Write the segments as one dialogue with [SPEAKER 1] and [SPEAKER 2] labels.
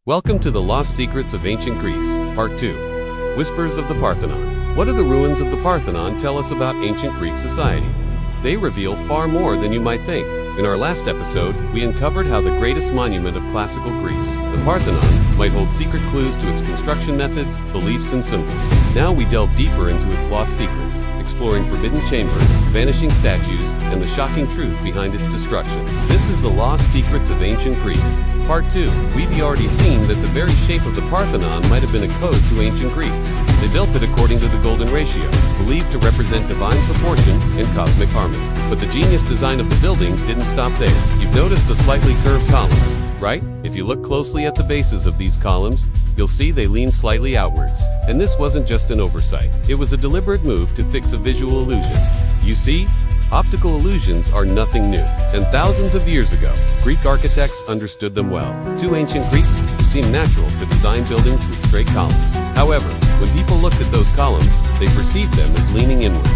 [SPEAKER 1] Welcome to the Lost Secrets of Ancient Greece, Part 2. Whispers of the Parthenon. What do the ruins of the Parthenon tell us about ancient Greek society? They reveal far more than you might think. In our last episode, we uncovered how the greatest monument of classical Greece, the Parthenon, might hold secret clues to its construction methods, beliefs, and symbols. Now we delve deeper into its lost secrets, exploring forbidden chambers, vanishing statues, and the shocking truth behind its destruction. This is the Lost Secrets of Ancient Greece. Part 2. We've already seen that the very shape of the Parthenon might have been a code to ancient Greeks. They built it according to the golden ratio, believed to represent divine proportion and cosmic harmony. But the genius design of the building didn't stop there. You've noticed the slightly curved columns, right? If you look closely at the bases of these columns, you'll see they lean slightly outwards. And this wasn't just an oversight. It was a deliberate move to fix a visual illusion. You see? Optical illusions are nothing new, and thousands of years ago, Greek architects understood them well. To ancient Greeks, it seemed natural to design buildings with straight columns. However, when people looked at those columns, they perceived them as leaning inwards.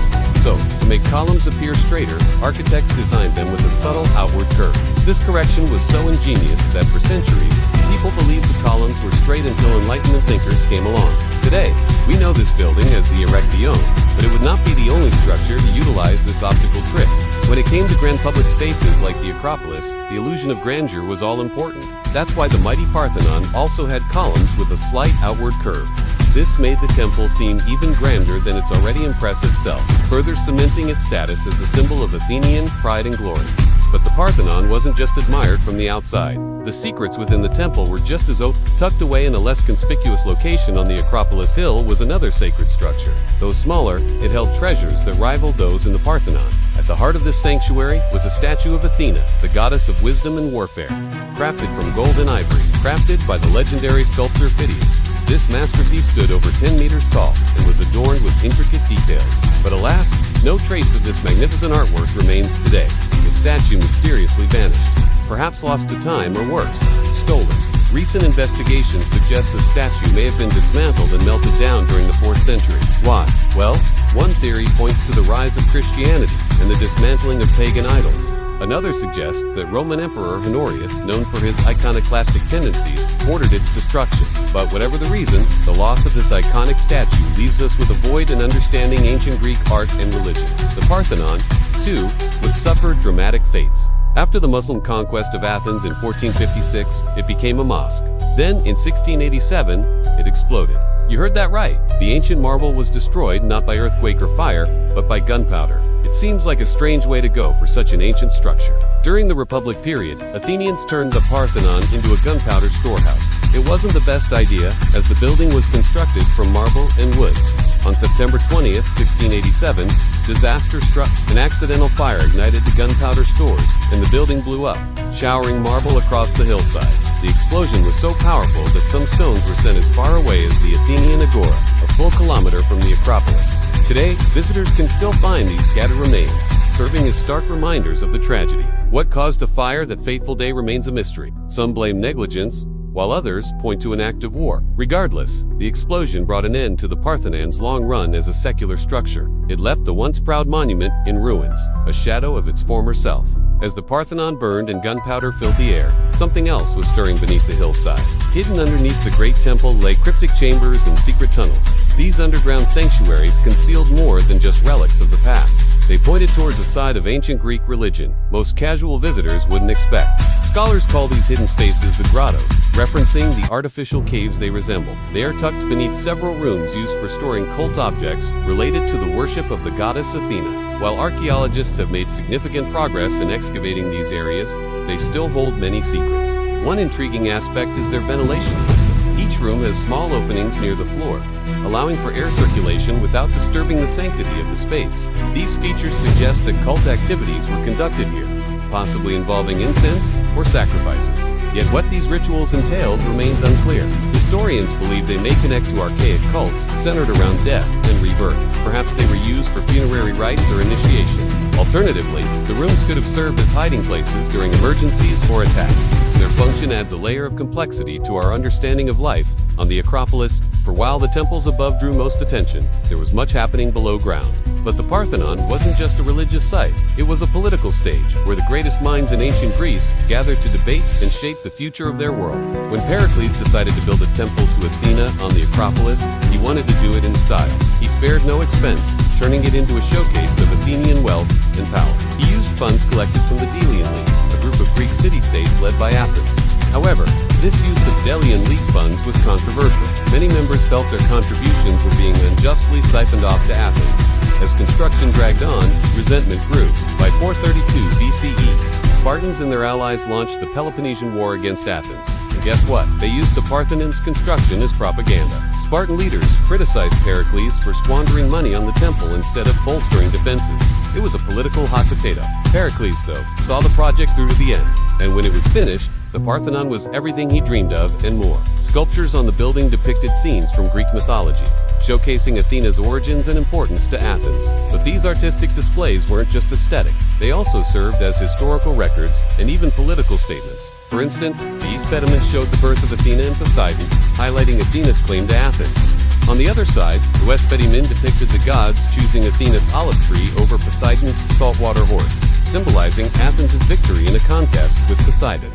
[SPEAKER 1] So, to make columns appear straighter, architects designed them with a subtle outward curve. This correction was so ingenious that for centuries, people believed the columns were straight until Enlightenment thinkers came along. Today, we know this building as the Erechtheion, but it would not be the only structure to utilize this optical trick. When it came to grand public spaces like the Acropolis, the illusion of grandeur was all important. That's why the mighty Parthenon also had columns with a slight outward curve. This made the temple seem even grander than its already impressive self, further cementing its status as a symbol of Athenian pride and glory. But the Parthenon wasn't just admired from the outside. The secrets within the temple were just as tucked away in a less conspicuous location on the Acropolis Hill was another sacred structure. Though smaller, it held treasures that rivaled those in the Parthenon. At the heart of this sanctuary was a statue of Athena, the goddess of wisdom and warfare. Crafted from gold and ivory, crafted by the legendary sculptor Phidias. This masterpiece stood over 10 meters tall and was adorned with intricate details. But alas, no trace of this magnificent artwork remains today. The statue mysteriously vanished, perhaps lost to time or worse, stolen. Recent investigations suggest the statue may have been dismantled and melted down during the 4th century. Why? Well, one theory points to the rise of Christianity and the dismantling of pagan idols. Another suggests that Roman Emperor Honorius, known for his iconoclastic tendencies, ordered its destruction. But whatever the reason, the loss of this iconic statue leaves us with a void in understanding ancient Greek art and religion. The Parthenon, too, would suffer dramatic fates. After the Muslim conquest of Athens in 1456, it became a mosque. Then, in 1687, it exploded. You heard that right. The ancient marvel was destroyed not by earthquake or fire, but by gunpowder. It seems like a strange way to go for such an ancient structure. During the Republic period, Athenians turned the Parthenon into a gunpowder storehouse. It wasn't the best idea, as the building was constructed from marble and wood. On September 20th, 1687, disaster struck. An accidental fire ignited the gunpowder stores, and the building blew up, showering marble across the hillside. The explosion was so powerful that some stones were sent as far away as the Athenian Agora, a full kilometer from the Acropolis. Today, visitors can still find these scattered remains, serving as stark reminders of the tragedy. What caused a fire that fateful day remains a mystery. Some blame negligence, while others point to an act of war. Regardless, the explosion brought an end to the Parthenon's long run as a secular structure. It left the once proud monument in ruins, a shadow of its former self. As the Parthenon burned and gunpowder filled the air, something else was stirring beneath the hillside. Hidden underneath the great temple lay cryptic chambers and secret tunnels. These underground sanctuaries concealed more than just relics of the past. They pointed towards a side of ancient Greek religion most casual visitors wouldn't expect. Scholars call these hidden spaces the grottos, referencing the artificial caves they resemble. They are tucked beneath several rooms used for storing cult objects related to the worship of the goddess Athena. While archaeologists have made significant progress in excavating these areas, they still hold many secrets. One intriguing aspect is their ventilation system. Each room has small openings near the floor, allowing for air circulation without disturbing the sanctity of the space. These features suggest that cult activities were conducted here, possibly involving incense or sacrifices. Yet what these rituals entailed remains unclear. Historians believe they may connect to archaic cults centered around death and rebirth. Perhaps they were used for funerary rites or initiations. Alternatively, the rooms could have served as hiding places during emergencies or attacks. Their function adds a layer of complexity to our understanding of life on the Acropolis For while the temples above drew most attention, there was much happening below ground. But the Parthenon wasn't just a religious site, it was a political stage where the greatest minds in ancient Greece gathered to debate and shape the future of their world. When Pericles decided to build a temple to Athena on the Acropolis, he wanted to do it in style. He spared no expense, turning it into a showcase of Athenian wealth and power. He used funds collected from the Delian League, a group of Greek city-states led by Athens. However, this use of Delian League funds was controversial. Many members felt their contributions were being unjustly siphoned off to Athens. As construction dragged on, resentment grew. By 432 BCE, Spartans and their allies launched the Peloponnesian War against Athens. And guess what? They used the Parthenon's construction as propaganda. Spartan leaders criticized Pericles for squandering money on the temple instead of bolstering defenses. It was a political hot potato. Pericles, though, saw the project through to the end. And when it was finished, the Parthenon was everything he dreamed of and more. Sculptures on the building depicted scenes from Greek mythology, showcasing Athena's origins and importance to Athens. But these artistic displays weren't just aesthetic. They also served as historical records and even political statements. For instance, the east pediment showed the birth of Athena and Poseidon, highlighting Athena's claim to Athens. On the other side, the west pediment depicted the gods choosing Athena's olive tree over Poseidon's saltwater horse, symbolizing Athens' victory in a contest with Poseidon.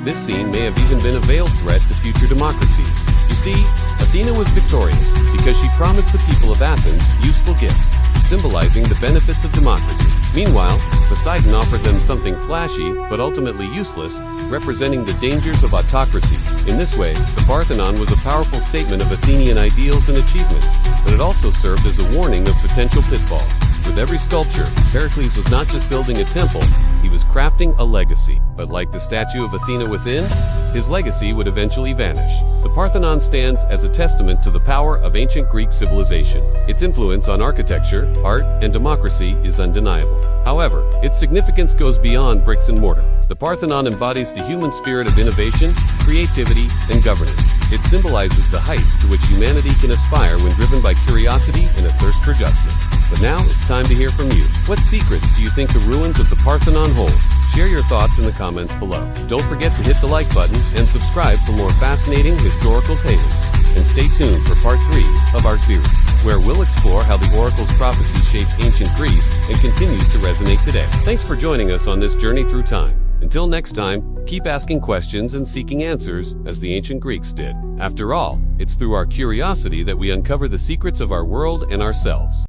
[SPEAKER 1] This scene may have even been a veiled threat to future democracies. You see, Athena was victorious because she promised the people of Athens useful gifts, symbolizing the benefits of democracy. Meanwhile, Poseidon offered them something flashy but ultimately useless, representing the dangers of autocracy. In this way, the Parthenon was a powerful statement of Athenian ideals and achievements, but it also served as a warning of potential pitfalls. With every sculpture, Pericles was not just building a temple, he was crafting a legacy. But like the statue of Athena within, his legacy would eventually vanish. The Parthenon stands as a testament to the power of ancient Greek civilization. Its influence on architecture, art, and democracy is undeniable. However, its significance goes beyond bricks and mortar. The Parthenon embodies the human spirit of innovation, creativity, and governance. It symbolizes the heights to which humanity can aspire when driven by curiosity and a thirst for justice. But now it's time to hear from you. What secrets do you think the ruins of the Parthenon hold? Share your thoughts in the comments below. Don't forget to hit the like button and subscribe for more fascinating historical tales. And stay tuned for part 3 of our series, where we'll explore how the oracle's prophecy shaped ancient Greece and continues to resonate today. Thanks for joining us on this journey through time. Until next time, keep asking questions and seeking answers as the ancient Greeks did. After all, it's through our curiosity that we uncover the secrets of our world and ourselves.